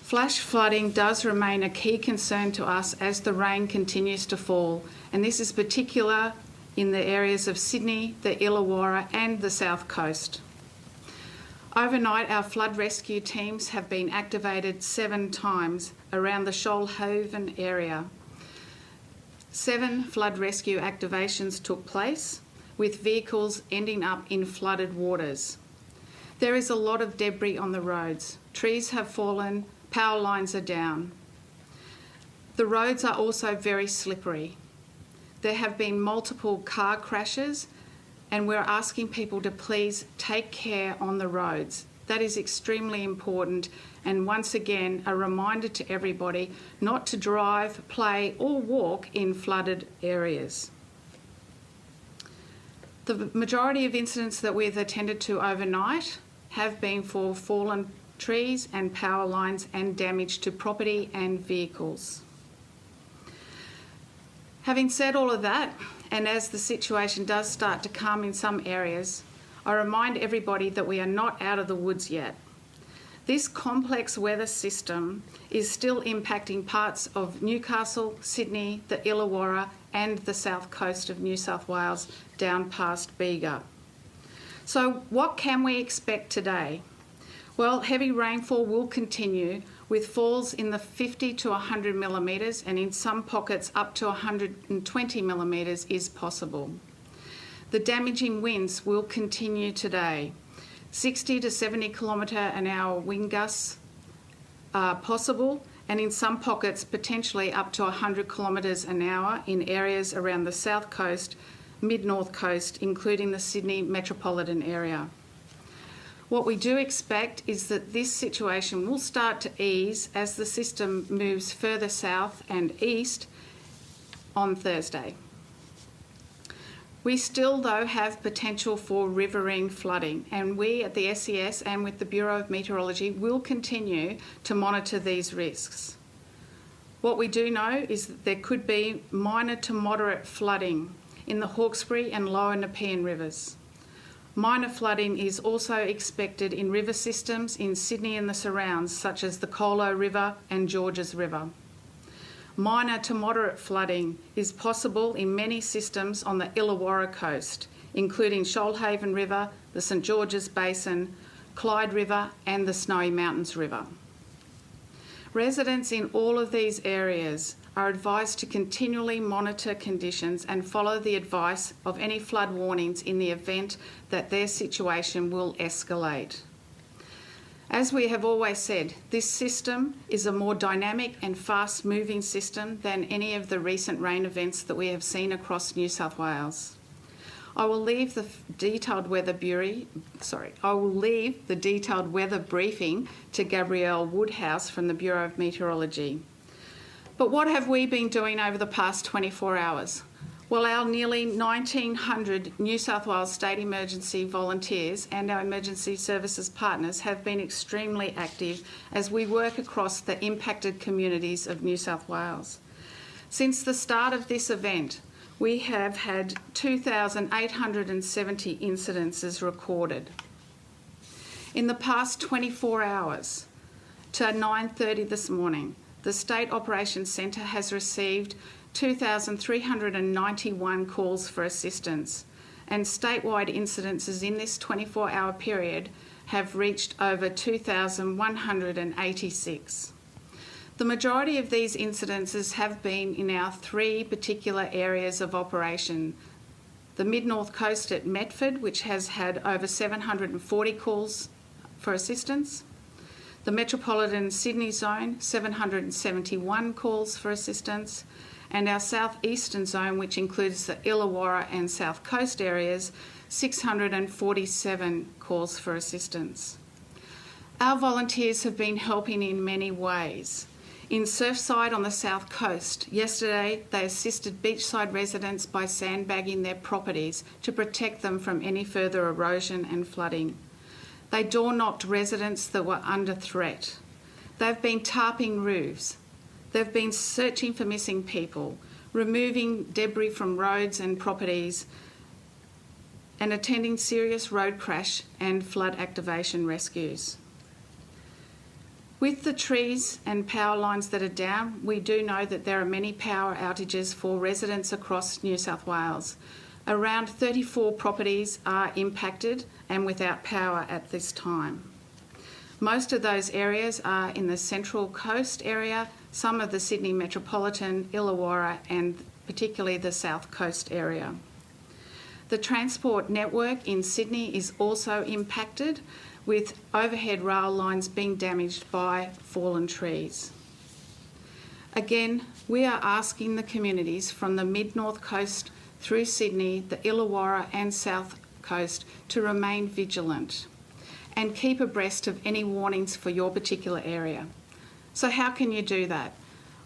Flash flooding does remain a key concern to us as the rain continues to fall, and this is particular in the areas of Sydney, the Illawarra and the South Coast. Overnight, our flood rescue teams have been activated 7 times around the Shoalhaven area. 7 flood rescue activations took place, with vehicles ending up in flooded waters. There is a lot of debris on the roads. Trees have fallen, power lines are down. The roads are also very slippery. There have been multiple car crashes, and we're asking people to please take care on the roads. That is extremely important, and once again, a reminder to everybody not to drive, play or walk in flooded areas. The majority of incidents that we've attended to overnight have been for fallen trees and power lines and damage to property and vehicles. Having said all of that, and as the situation does start to calm in some areas, I remind everybody that we are not out of the woods yet. This complex weather system is still impacting parts of Newcastle, Sydney, the Illawarra and the south coast of New South Wales down past Bega. So what can we expect today? Well, heavy rainfall will continue with falls in the 50 to 100 millimetres and in some pockets up to 120 millimetres is possible. The damaging winds will continue today. 60 to 70 kilometre an hour wind gusts are possible, and in some pockets potentially up to 100 kilometres an hour in areas around the south coast, mid-north coast, including the Sydney metropolitan area. What we do expect is that this situation will start to ease as the system moves further south and east on Thursday. We still, though, have potential for riverine flooding, and we at the SES and with the Bureau of Meteorology will continue to monitor these risks. What we do know is that there could be minor to moderate flooding in the Hawkesbury and Lower Nepean rivers. Minor flooding is also expected in river systems in Sydney and the surrounds, such as the Colo River and Georges River. Minor to moderate flooding is possible in many systems on the Illawarra coast, including Shoalhaven River, the St George's Basin, Clyde River and the Snowy Mountains River. Residents in all of these areas are advised to continually monitor conditions and follow the advice of any flood warnings in the event that their situation will escalate. As we have always said, this system is a more dynamic and fast-moving system than any of the recent rain events that we have seen across New South Wales. I will leave the detailed weather briefing to Gabrielle Woodhouse from the Bureau of Meteorology. But what have we been doing over the past 24 hours? Well, our nearly 1,900 New South Wales State Emergency volunteers and our emergency services partners have been extremely active as we work across the impacted communities of New South Wales. Since the start of this event, we have had 2,870 incidences recorded. In the past 24 hours to 9:30 this morning, the State Operations Centre has received 2,391 calls for assistance, and statewide incidences in this 24-hour period have reached over 2,186. The majority of these incidences have been in our 3 particular areas of operation. The Mid-North Coast at Metford, which has had over 740 calls for assistance. The Metropolitan Sydney Zone, 771 calls for assistance. And our southeastern zone, which includes the Illawarra and South Coast areas, 647 calls for assistance. Our volunteers have been helping in many ways. In Surfside on the South Coast, yesterday they assisted beachside residents by sandbagging their properties to protect them from any further erosion and flooding. They door-knocked residents that were under threat. They've been tarping roofs. They've been searching for missing people, removing debris from roads and properties, and attending serious road crash and flood activation rescues. With the trees and power lines that are down, we do know that there are many power outages for residents across New South Wales. Around 34 properties are impacted and without power at this time. Most of those areas are in the Central Coast area, some of the Sydney Metropolitan, Illawarra and particularly the South Coast area. The transport network in Sydney is also impacted, with overhead rail lines being damaged by fallen trees. Again, we are asking the communities from the mid-north coast through Sydney, the Illawarra and South Coast to remain vigilant and keep abreast of any warnings for your particular area. So how can you do that?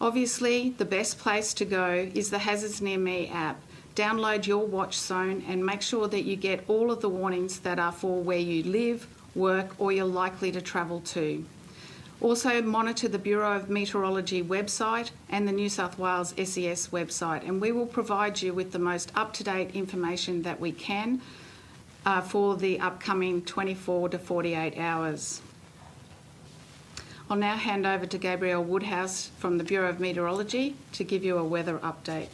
Obviously, the best place to go is the Hazards Near Me app. Download your watch zone and make sure that you get all of the warnings that are for where you live, work or you're likely to travel to. Also monitor the Bureau of Meteorology website and the New South Wales SES website, and we will provide you with the most up-to-date information that we can for the upcoming 24 to 48 hours. I'll now hand over to Gabrielle Woodhouse from the Bureau of Meteorology to give you a weather update.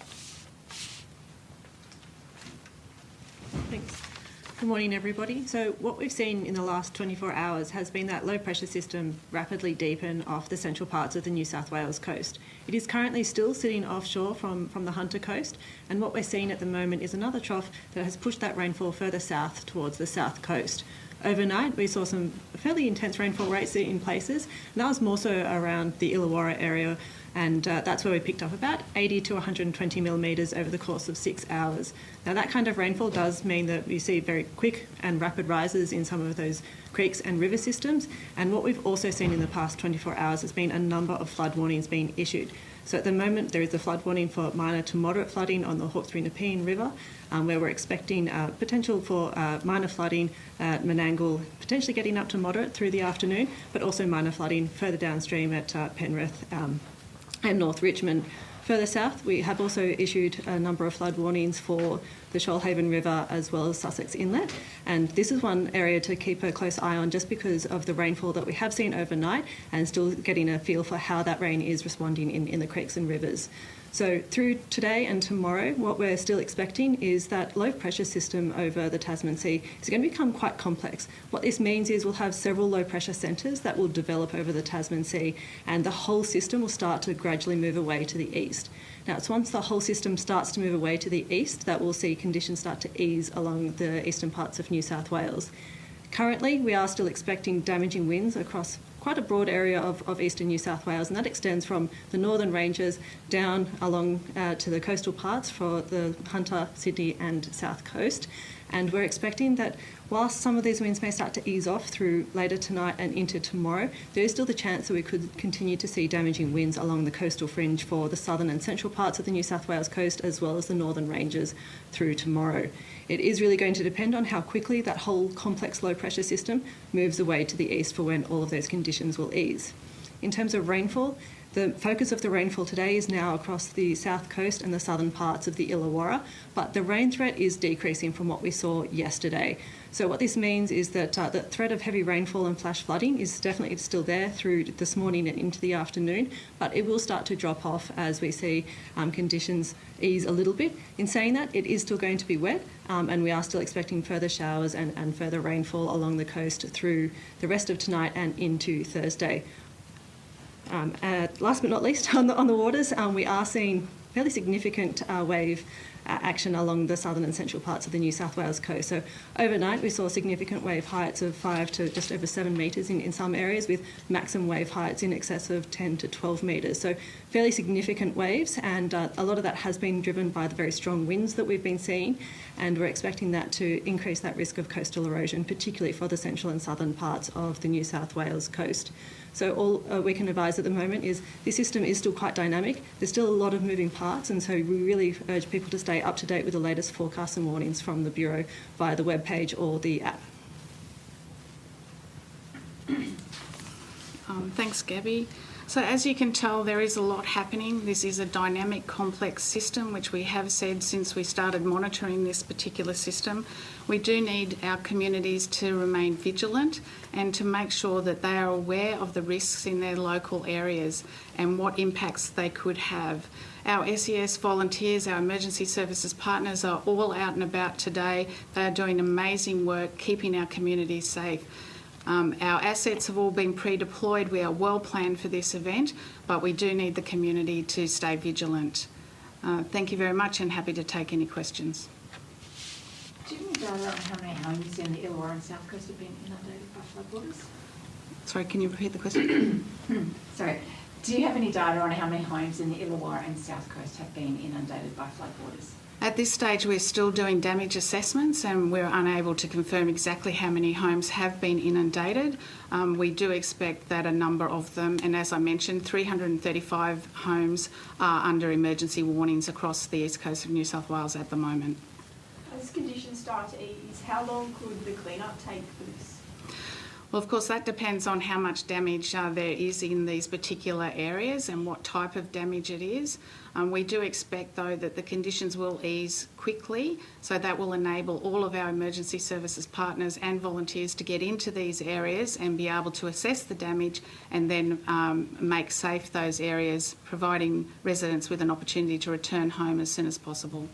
Thanks. Good morning, everybody. So what we've seen in the last 24 hours has been that low pressure system rapidly deepen off the central parts of the New South Wales coast. It is currently still sitting offshore from the Hunter coast, and what we're seeing at the moment is another trough that has pushed that rainfall further south towards the south coast. Overnight, we saw some fairly intense rainfall rates in places, and that was more so around the Illawarra area, and that's where we picked up about 80 to 120 millimetres over the course of 6 hours. Now, that kind of rainfall does mean that we see very quick and rapid rises in some of those creeks and river systems, and what we've also seen in the past 24 hours has been a number of flood warnings being issued. So at the moment, there is a flood warning for minor to moderate flooding on the Hawkesbury Nepean River, where we're expecting potential for minor flooding at Menangle, potentially getting up to moderate through the afternoon, but also minor flooding further downstream at Penrith and North Richmond. Further south, we have also issued a number of flood warnings for the Shoalhaven River as well as Sussex Inlet, and this is one area to keep a close eye on just because of the rainfall that we have seen overnight and still getting a feel for how that rain is responding in the creeks and rivers. So through today and tomorrow, what we're still expecting is that low pressure system over the Tasman Sea is going to become quite complex. What this means is we'll have several low pressure centres that will develop over the Tasman Sea, and the whole system will start to gradually move away to the east. Now, it's once the whole system starts to move away to the east that we'll see conditions start to ease along the eastern parts of New South Wales. Currently, we are still expecting damaging winds across quite a broad area of eastern New South Wales, and that extends from the northern ranges down along to the coastal parts for the Hunter, Sydney and South Coast. And we're expecting that whilst some of these winds may start to ease off through later tonight and into tomorrow, there is still the chance that we could continue to see damaging winds along the coastal fringe for the southern and central parts of the New South Wales coast, as well as the northern ranges through tomorrow. It is really going to depend on how quickly that whole complex low pressure system moves away to the east for when all of those conditions will ease. In terms of rainfall, the focus of the rainfall today is now across the south coast and the southern parts of the Illawarra, but the rain threat is decreasing from what we saw yesterday. So what this means is that the threat of heavy rainfall and flash flooding is definitely still there through this morning and into the afternoon, but it will start to drop off as we see conditions ease a little bit. In saying that, it is still going to be wet, and we are still expecting further showers and further rainfall along the coast through the rest of tonight and into Thursday. Last but not least, on the waters, we are seeing fairly significant wave action along the southern and central parts of the New South Wales coast. So overnight we saw significant wave heights of 5 to just over 7 metres in some areas, with maximum wave heights in excess of 10 to 12 metres. So fairly significant waves, and a lot of that has been driven by the very strong winds that we've been seeing, and we're expecting that to increase that risk of coastal erosion, particularly for the central and southern parts of the New South Wales coast. So all we can advise at the moment is this system is still quite dynamic. There's still a lot of moving parts, and so we really urge people to stay up to date with the latest forecasts and warnings from the Bureau via the webpage or the app. Thanks, Gabby. So as you can tell, there is a lot happening. This is a dynamic, complex system, which we have said since we started monitoring this particular system. We do need our communities to remain vigilant and to make sure that they are aware of the risks in their local areas and what impacts they could have. Our SES volunteers, our emergency services partners are all out and about today. They are doing amazing work keeping our communities safe. Our assets have all been pre-deployed. We are well planned for this event, but we do need the community to stay vigilant. Thank you very much and happy to take any questions. Do you have any data on how many homes in the Illawarra and South Coast have been inundated by floodwaters? Sorry, can you repeat the question? Sorry. Do you have any data on how many homes in the Illawarra and South Coast have been inundated by floodwaters? At this stage, we're still doing damage assessments and we're unable to confirm exactly how many homes have been inundated. We do expect that a number of them, and as I mentioned, 335 homes are under emergency warnings across the east coast of New South Wales at the moment. As conditions start to ease, how long could the clean-up take for this? Well, of course, that depends on how much damage there is in these particular areas and what type of damage it is. We do expect, though, that the conditions will ease quickly, so that will enable all of our emergency services partners and volunteers to get into these areas and be able to assess the damage and then make safe those areas, providing residents with an opportunity to return home as soon as possible.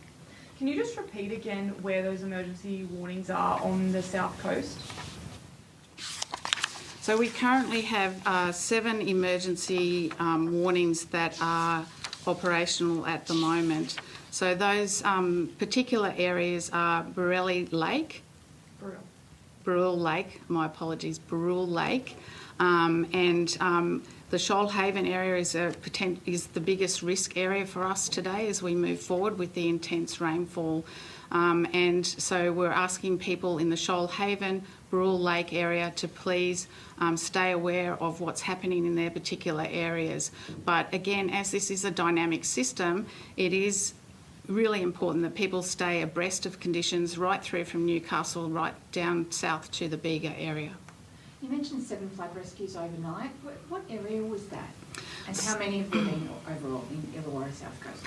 Can you just repeat again where those emergency warnings are on the South Coast? So we currently have 7 emergency warnings that are operational at the moment. So those particular areas are Burrell Lake, my apologies, Burrell Lake, and the Shoalhaven area is the biggest risk area for us today as we move forward with the intense rainfall. And so we're asking people in the Shoalhaven, Burrell Lake area to please stay aware of what's happening in their particular areas. But again, as this is a dynamic system, it is really important that people stay abreast of conditions right through from Newcastle right down south to the Bega area. You mentioned 7 flood rescues overnight. What area was that? And how many have there been overall in Illawarra South Coast?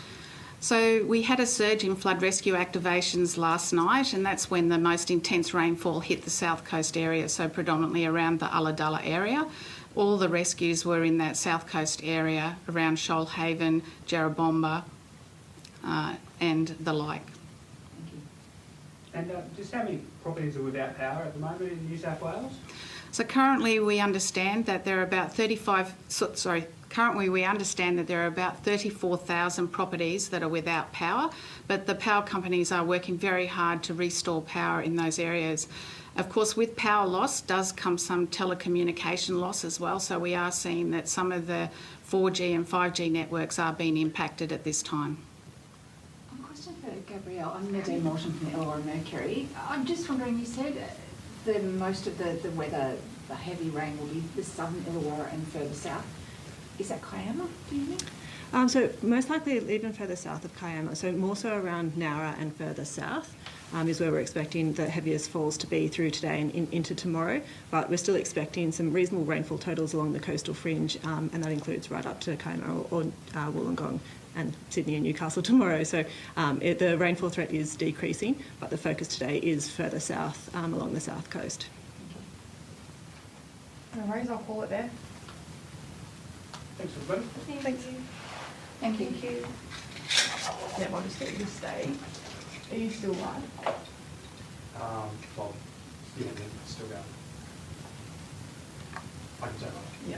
So we had a surge in flood rescue activations last night, and that's when the most intense rainfall hit the South Coast area, so predominantly around the Ulladulla area. All the rescues were in that South Coast area around Shoalhaven, Jarrabomba and the like. And just how many properties are without power at the moment in New South Wales? So currently we understand that there are about 34,000 properties that are without power, but the power companies are working very hard to restore power in those areas. Of course, with power loss does come some telecommunication loss as well, so we are seeing that some of the 4G and 5G networks are being impacted at this time. A question for Gabrielle. I'm Nadine Morton from the Illawarra Mercury. I'm just wondering, you said that most of the weather, the heavy rain, will be the southern Illawarra and further south. Is that Kiama, do you think? So most likely even further south of Kiama, so more so around Nowra and further south is where we're expecting the heaviest falls to be through today and into tomorrow, but we're still expecting some reasonable rainfall totals along the coastal fringe, and that includes right up to Kiama or Wollongong and Sydney and Newcastle tomorrow. So the rainfall threat is decreasing, but the focus today is further south along the south coast. No worries, I'll call it there. Thanks, everybody. Thank you. Thank you. Yeah, I'll just get you to stay. Are you still live? Well, yeah, still going. I can say that. Yeah.